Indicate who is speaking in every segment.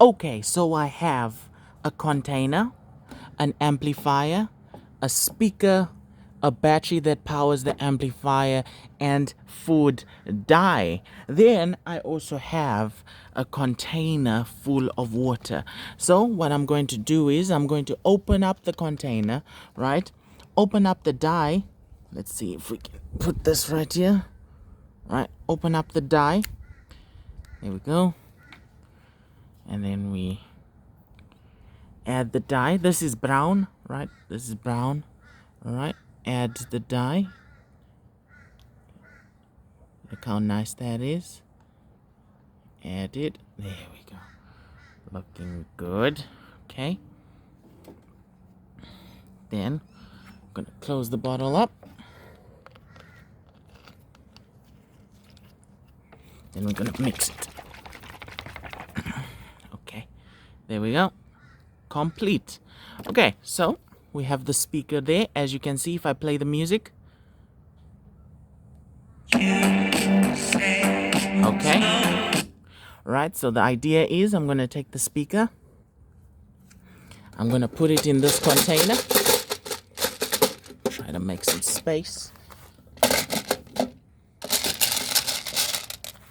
Speaker 1: Okay, so I have a container, an amplifier, a speaker, a battery that powers the amplifier, and food dye. Then I also have a container full of water. So what I'm going to do is I'm going to open up the container, right? Open up the dye. Let's see if we can put this right here. Right, open up the dye. There we go. And then we add the dye. This is brown, right? This is brown. All right, add the dye. Look how nice that is. Add it. There we go. Looking good. Okay. Then I'm gonna close the bottle up. Then we're gonna mix it. Okay. There we go. Complete. Okay, so we have the speaker there. As you can see, if I play the music. Okay. Right, so the idea is I'm going to take the speaker. I'm going to put it in this container. Try to make some space.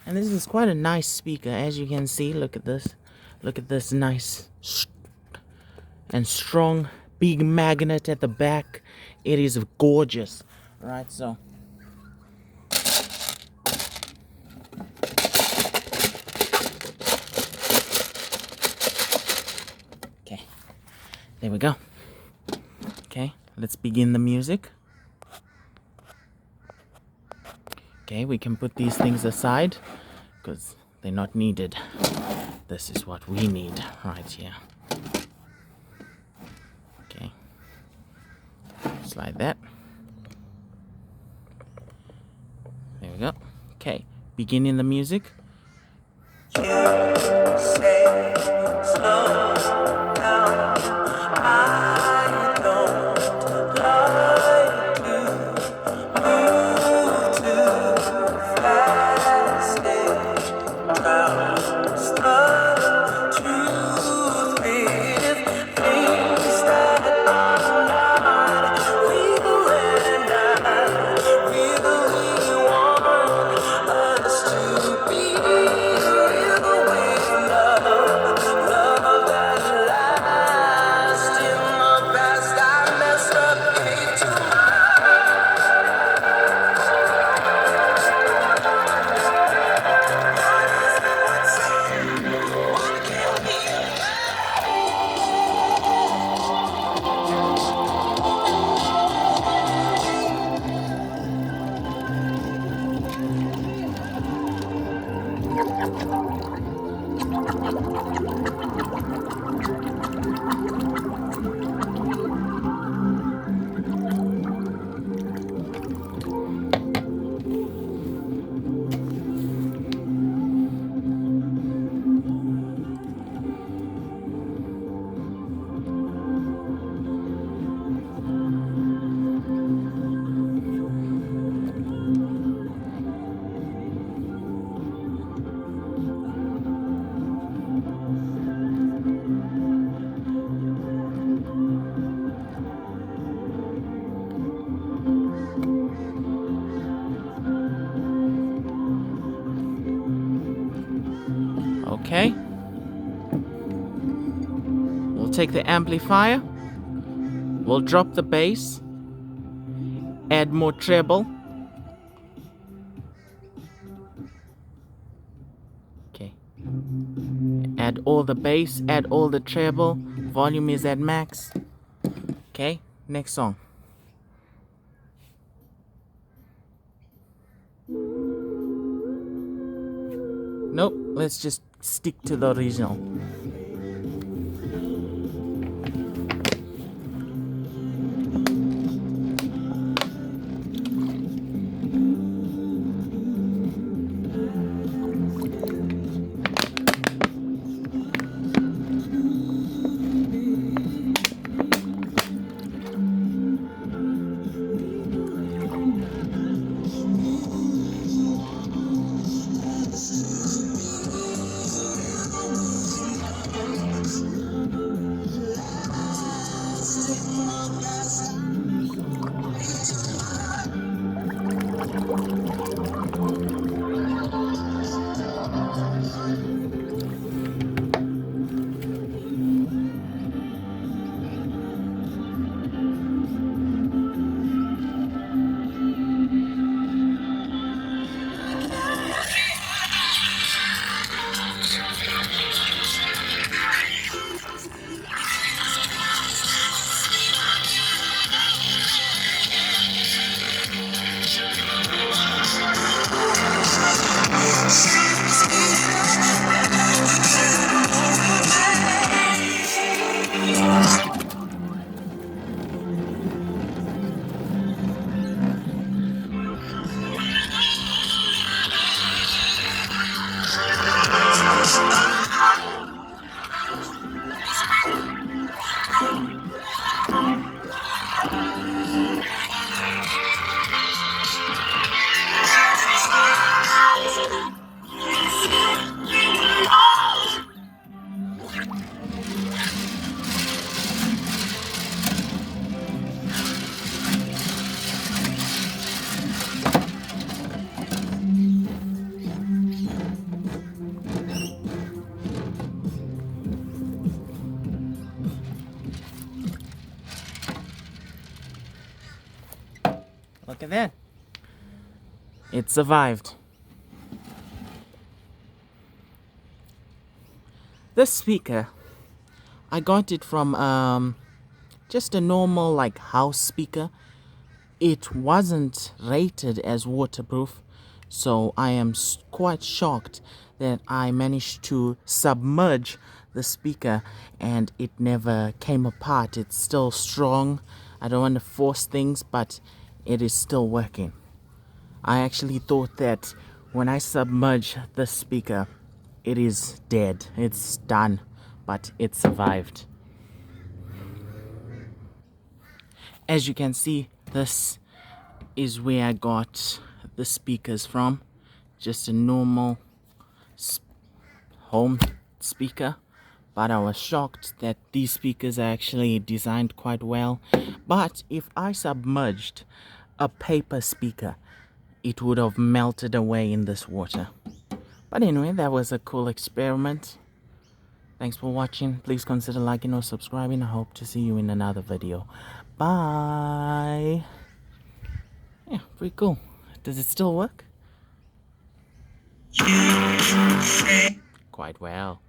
Speaker 1: And this is quite a nice speaker. As you can see, look at this. Look at this nice and strong big magnet at the back. It is gorgeous. Right, so okay, there we go. Okay, let's begin the music. Okay, we can put these things aside because they're not needed. This is what we need right here. Okay, slide that. There we go. Okay, beginning the music. Okay. We'll take the amplifier. We'll drop the bass. Add more treble. Okay. Add all the bass, add all the treble. Volume is at max. Okay, next song. Nope, let's just stick to the original. Look at that. It survived. This speaker, I got it from just a normal like house speaker. It wasn't rated as waterproof, so I am quite shocked that I managed to submerge the speaker and it never came apart. It's still strong. I don't want to force things, but it is still working. I actually thought that when I submerge the speaker, it is dead. It's done, but it survived. As you can see, this is where I got the speakers from. Just a normal home speaker, but I was shocked that these speakers are actually designed quite well. But if I submerged a paper speaker, it would have melted away in this water. But anyway, that was a cool experiment. Thanks for watching. Please consider liking or subscribing. I hope to see you in another video. Bye. Yeah, pretty cool. Does it still work? Quite well.